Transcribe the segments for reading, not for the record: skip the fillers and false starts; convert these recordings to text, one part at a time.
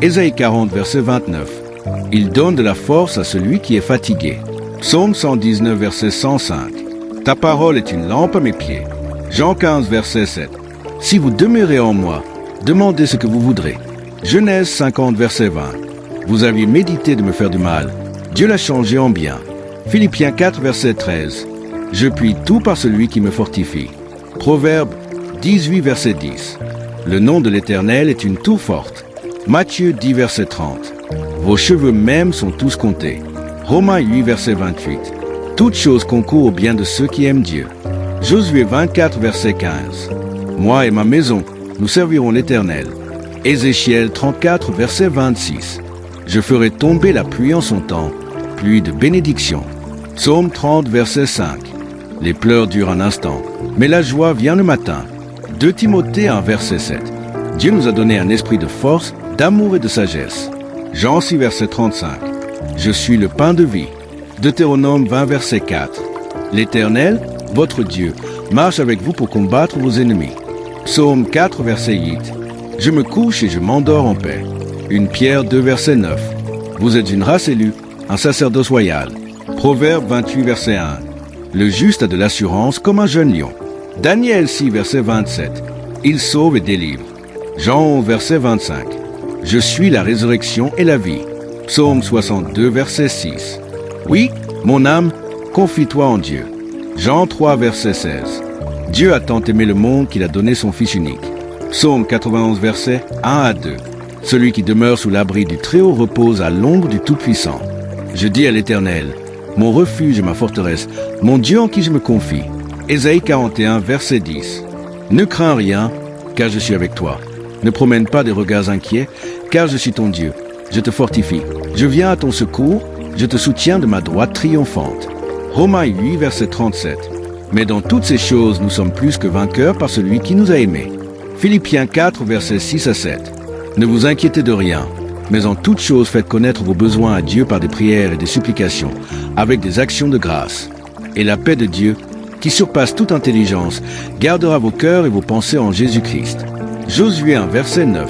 Ésaïe 40, verset 29. Il donne de la force à celui qui est fatigué. Psaume 119, verset 105. Ta parole est une lampe à mes pieds. Jean 15, verset 7. Si vous demeurez en moi, demandez ce que vous voudrez. Genèse 50, verset 20. Vous aviez médité de me faire du mal. Dieu l'a changé en bien. Philippiens 4, verset 13. Je puis tout par celui qui me fortifie. Proverbe 18, verset 10. Le nom de l'Éternel est une tour forte. Matthieu 10, verset 30. Vos cheveux même sont tous comptés. Romains 8, verset 28. Toutes choses concourent au bien de ceux qui aiment Dieu. Josué 24, verset 15. Moi et ma maison, nous servirons l'Éternel. Ézéchiel 34, verset 26. Je ferai tomber la pluie en son temps, pluie de bénédiction. Psaume 30, verset 5. Les pleurs durent un instant, mais la joie vient le matin. 2 Timothée 1, verset 7. Dieu nous a donné un esprit de force, d'amour et de sagesse. Jean 6, verset 35. Je suis le pain de vie. Deutéronome 20, verset 4. L'Éternel, votre Dieu, marche avec vous pour combattre vos ennemis. Psaume 4, verset 8. Je me couche et je m'endors en paix. 1 Pierre 2, verset 9. Vous êtes une race élue, un sacerdoce royal. Proverbe 28, verset 1. Le juste a de l'assurance comme un jeune lion. Daniel 6, verset 27. Il sauve et délivre. Jean 11, verset 25. Je suis la résurrection et la vie. Psaume 62, verset 6. Oui, mon âme, confie-toi en Dieu. Jean 3, verset 16. Dieu a tant aimé le monde qu'il a donné son Fils unique. Psaume 91, verset 1 à 2. Celui qui demeure sous l'abri du Très-Haut repose à l'ombre du Tout-Puissant. Je dis à l'Éternel, mon refuge et ma forteresse, mon Dieu en qui je me confie. Ésaïe 41, verset 10. Ne crains rien, car je suis avec toi. Ne promène pas des regards inquiets, car je suis ton Dieu. Je te fortifie. Je viens à ton secours, je te soutiens de ma droite triomphante. Romains 8, verset 37. Mais dans toutes ces choses, nous sommes plus que vainqueurs par celui qui nous a aimés. Philippiens 4, versets 6 à 7. Ne vous inquiétez de rien, mais en toutes choses faites connaître vos besoins à Dieu par des prières et des supplications, avec des actions de grâce. Et la paix de Dieu, qui surpasse toute intelligence, gardera vos cœurs et vos pensées en Jésus-Christ. Josué 1, verset 9.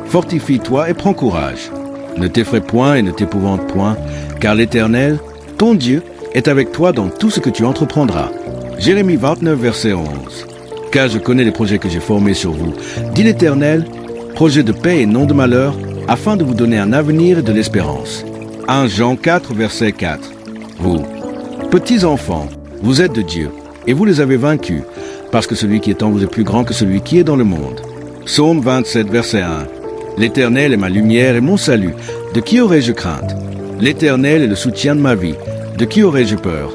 Fortifie-toi et prends courage. Ne t'effraie point et ne t'épouvante point, car l'Éternel, ton Dieu, est avec toi dans tout ce que tu entreprendras. Jérémie 29, verset 11. Car je connais les projets que j'ai formés sur vous, dit l'Éternel, projets de paix et non de malheur, afin de vous donner un avenir et de l'espérance. 1 Jean 4, verset 4. Vous, petits enfants, vous êtes de Dieu, et vous les avez vaincus, parce que celui qui est en vous est plus grand que celui qui est dans le monde. Psaume 27, verset 1. L'Éternel est ma lumière et mon salut. De qui aurais-je crainte? L'Éternel est le soutien de ma vie. De qui aurais-je peur?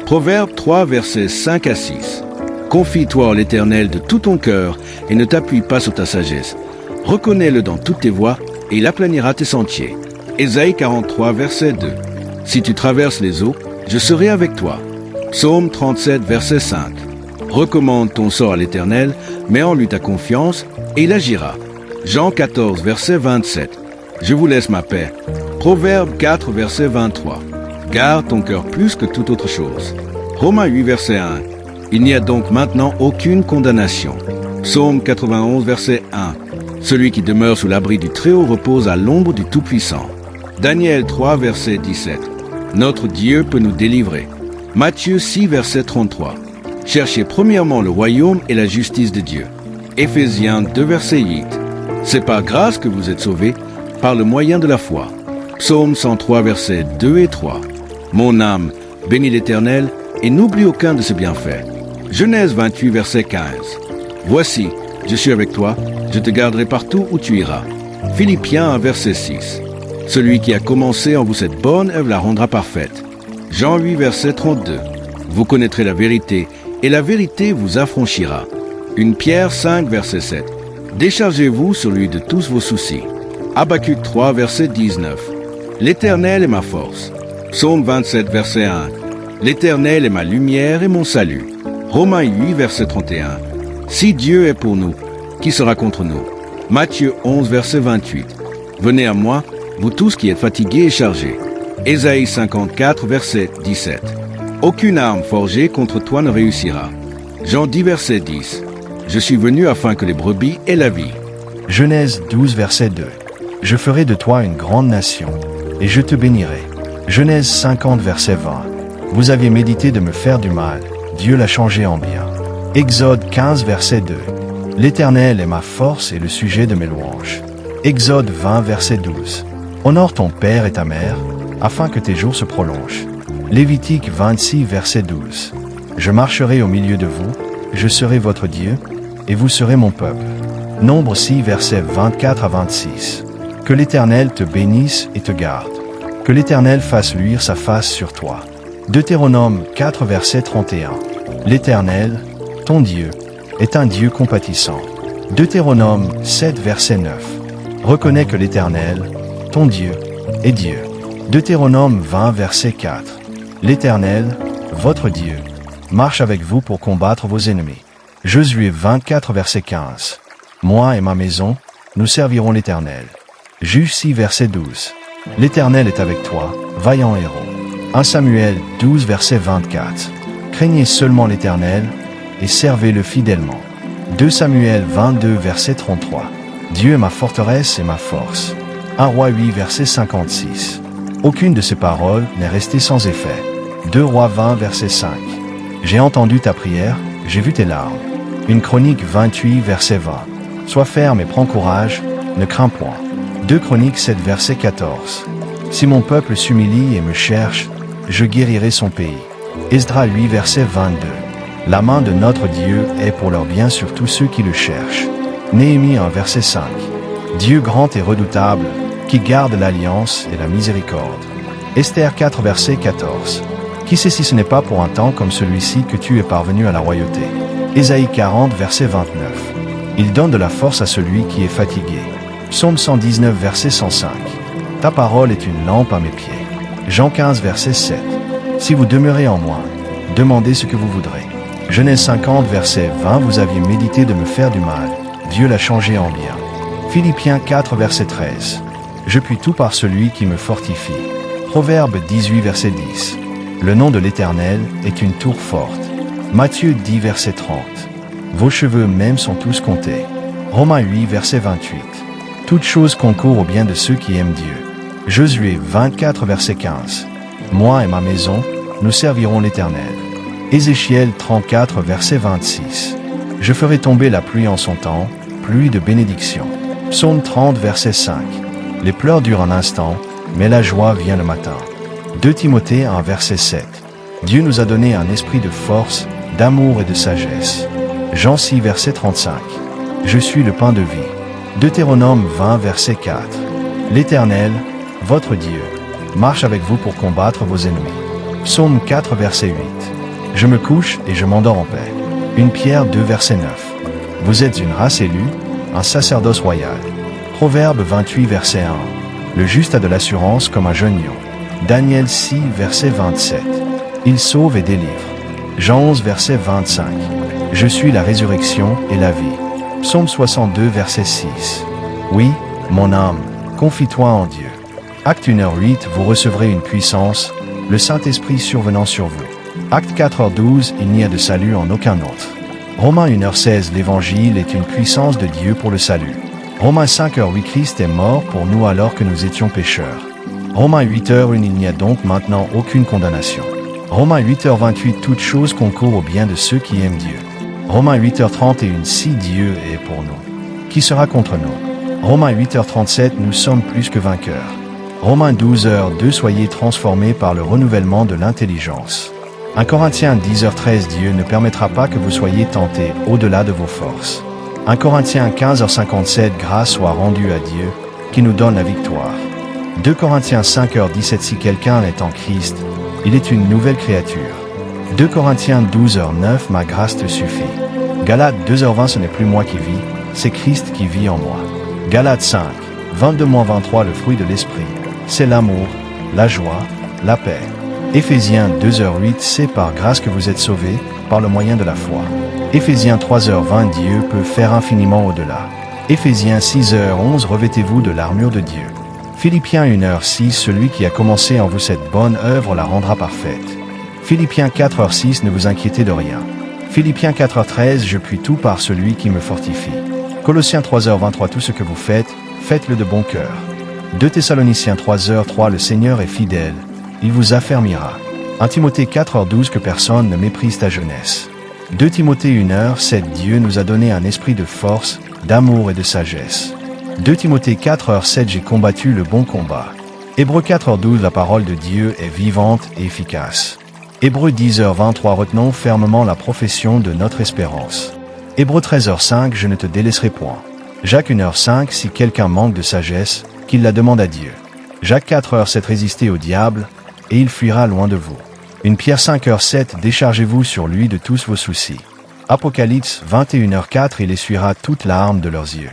Proverbe 3, versets 5 à 6. Confie-toi en l'Éternel de tout ton cœur et ne t'appuie pas sur ta sagesse. Reconnais-le dans toutes tes voies et il aplanira tes sentiers. Ésaïe 43, verset 2. Si tu traverses les eaux, je serai avec toi. Psaume 37, verset 5. Recommande ton sort à l'Éternel, mets en lui ta confiance et il agira. Jean 14, verset 27. Je vous laisse ma paix. Proverbe 4, verset 23. Garde ton cœur plus que toute autre chose. Romains 8, verset 1. Il n'y a donc maintenant aucune condamnation. Psaume 91, verset 1. Celui qui demeure sous l'abri du Très-Haut repose à l'ombre du Tout-Puissant. Daniel 3, verset 17. Notre Dieu peut nous délivrer. Matthieu 6, verset 33. Cherchez premièrement le royaume et la justice de Dieu. Éphésiens 2, verset 8. C'est par grâce que vous êtes sauvés, par le moyen de la foi. Psaume 103, versets 2 et 3. Mon âme, bénis l'Éternel, et n'oublie aucun de ses bienfaits. Genèse 28, verset 15. Voici, je suis avec toi, je te garderai partout où tu iras. Philippiens 1, verset 6. Celui qui a commencé en vous cette bonne œuvre la rendra parfaite. Jean 8, verset 32. Vous connaîtrez la vérité, et la vérité vous affranchira. 1 Pierre 5, verset 7. Déchargez-vous sur lui de tous vos soucis. Habacuc 3, verset 19. L'Éternel est ma force. Psaume 27, verset 1. L'Éternel est ma lumière et mon salut. Romains 8, verset 31. Si Dieu est pour nous, qui sera contre nous? Matthieu 11, verset 28. Venez à moi, vous tous qui êtes fatigués et chargés. Ésaïe 54, verset 17. Aucune arme forgée contre toi ne réussira. Jean 10, verset 10. Je suis venu afin que les brebis aient la vie. Genèse 12, verset 2. Je ferai de toi une grande nation, et je te bénirai. Genèse 50, verset 20. Vous aviez médité de me faire du mal, Dieu l'a changé en bien. Exode 15, verset 2. L'Éternel est ma force et le sujet de mes louanges. Exode 20, verset 12. Honore ton père et ta mère, afin que tes jours se prolongent. Lévitique 26, verset 12. Je marcherai au milieu de vous, je serai votre Dieu, et vous serez mon peuple. Nombre 6, versets 24 à 26. Que l'Éternel te bénisse et te garde. Que l'Éternel fasse luire sa face sur toi. Deutéronome 4, verset 31. L'Éternel, ton Dieu, est un Dieu compatissant. Deutéronome 7, verset 9. Reconnais que l'Éternel, ton Dieu, est Dieu. Deutéronome 20, verset 4. L'Éternel, votre Dieu, marche avec vous pour combattre vos ennemis. Josué 24, verset 15. Moi et ma maison, nous servirons l'Éternel. Juge 6, verset 12. L'Éternel est avec toi, vaillant héros. 1 Samuel 12, verset 24. Craignez seulement l'Éternel, et servez-le fidèlement. 2 Samuel 22, verset 33. Dieu est ma forteresse et ma force. 1 Roi 8, verset 56. Aucune de ces paroles n'est restée sans effet. 2 Rois 20, verset 5. J'ai entendu ta prière, j'ai vu tes larmes. Une Chronique 28, verset 20. Sois ferme et prends courage, ne crains point. 2 Chroniques 7, verset 14. Si mon peuple s'humilie et me cherche, je guérirai son pays. Esdras 8, verset 22. La main de notre Dieu est pour leur bien sur tous ceux qui le cherchent. Néhémie 1, verset 5. Dieu grand et redoutable, qui garde l'alliance et la miséricorde. Esther 4, verset 14. Qui sait si ce n'est pas pour un temps comme celui-ci que tu es parvenu à la royauté. Ésaïe 40, verset 29. Il donne de la force à celui qui est fatigué. Psaume 119, verset 105. Ta parole est une lampe à mes pieds. Jean 15, verset 7. Si vous demeurez en moi, demandez ce que vous voudrez. Genèse 50, verset 20. Vous aviez médité de me faire du mal, Dieu l'a changé en bien. Philippiens 4, verset 13. Je puis tout par celui qui me fortifie. Proverbe 18, verset 10. Le nom de l'Éternel est une tour forte. Matthieu 10, verset 30. Vos cheveux même sont tous comptés. Romains 8, verset 28. Toute chose concourt au bien de ceux qui aiment Dieu. Josué 24, verset 15. Moi et ma maison, nous servirons l'Éternel. Ézéchiel 34, verset 26. Je ferai tomber la pluie en son temps, pluie de bénédiction. Psaume 30, verset 5. Les pleurs durent un instant, mais la joie vient le matin. 2 Timothée 1, verset 7. Dieu nous a donné un esprit de force, d'amour et de sagesse. Jean 6, verset 35. Je suis le pain de vie. Deutéronome 20, verset 4. L'Éternel, votre Dieu, marche avec vous pour combattre vos ennemis. Psaume 4, verset 8. Je me couche et je m'endors en paix. 1 Pierre 2, verset 9. Vous êtes une race élue, un sacerdoce royal. Proverbe 28, verset 1. Le juste a de l'assurance comme un jeune lion. Daniel 6, verset 27. Il sauve et délivre. Jean 11, verset 25. Je suis la résurrection et la vie. Psaume 62, verset 6. Oui, mon âme, confie-toi en Dieu. Acte 1h08, vous recevrez une puissance, le Saint-Esprit survenant sur vous. Acte 4h12, il n'y a de salut en aucun autre. Romains 1h16, l'Évangile est une puissance de Dieu pour le salut. Romains 5h8, Christ est mort pour nous alors que nous étions pécheurs. Romains 8h1, il n'y a donc maintenant aucune condamnation. Romains 8h28, toute chose concourt au bien de ceux qui aiment Dieu. Romains 8h31, si Dieu est pour nous, qui sera contre nous? Romains 8h37, nous sommes plus que vainqueurs. Romains 12h2, soyez transformés par le renouvellement de l'intelligence. 1 Corinthiens 10h13, Dieu ne permettra pas que vous soyez tentés au-delà de vos forces. 1 Corinthiens 15h57, grâce soit rendue à Dieu, qui nous donne la victoire. 2 Corinthiens 5h17, si quelqu'un est en Christ, il est une nouvelle créature. 2 Corinthiens 12h9, ma grâce te suffit. Galates 2h20, ce n'est plus moi qui vis, c'est Christ qui vit en moi. Galates 5, 22-23, le fruit de l'esprit, c'est l'amour, la joie, la paix. Éphésiens 2h08, c'est par grâce que vous êtes sauvés, par le moyen de la foi. Éphésiens 3h20, Dieu peut faire infiniment au-delà. Éphésiens 6h11, revêtez-vous de l'armure de Dieu. Philippiens 1h6, celui qui a commencé en vous cette bonne œuvre la rendra parfaite. Philippiens 4h6, ne vous inquiétez de rien. Philippiens 4h13, je puis tout par celui qui me fortifie. Colossiens 3h23, tout ce que vous faites, faites-le de bon cœur. 2 Thessaloniciens 3h3, le Seigneur est fidèle, il vous affermira. 1 Timothée 4h12, que personne ne méprise ta jeunesse. 2 Timothée 1h7, Dieu nous a donné un esprit de force, d'amour et de sagesse. 2 Timothée 4h7, j'ai combattu le bon combat. Hébreux 4h12, la parole de Dieu est vivante et efficace. Hébreux 10h23, retenons fermement la profession de notre espérance. Hébreux 13h5, je ne te délaisserai point. Jacques 1h5, si quelqu'un manque de sagesse, qu'il la demande à Dieu. Jacques 4h7, résistez au diable, et il fuira loin de vous. 1 Pierre 5h7, déchargez-vous sur lui de tous vos soucis. Apocalypse 21h4, il essuiera toute larme de leurs yeux.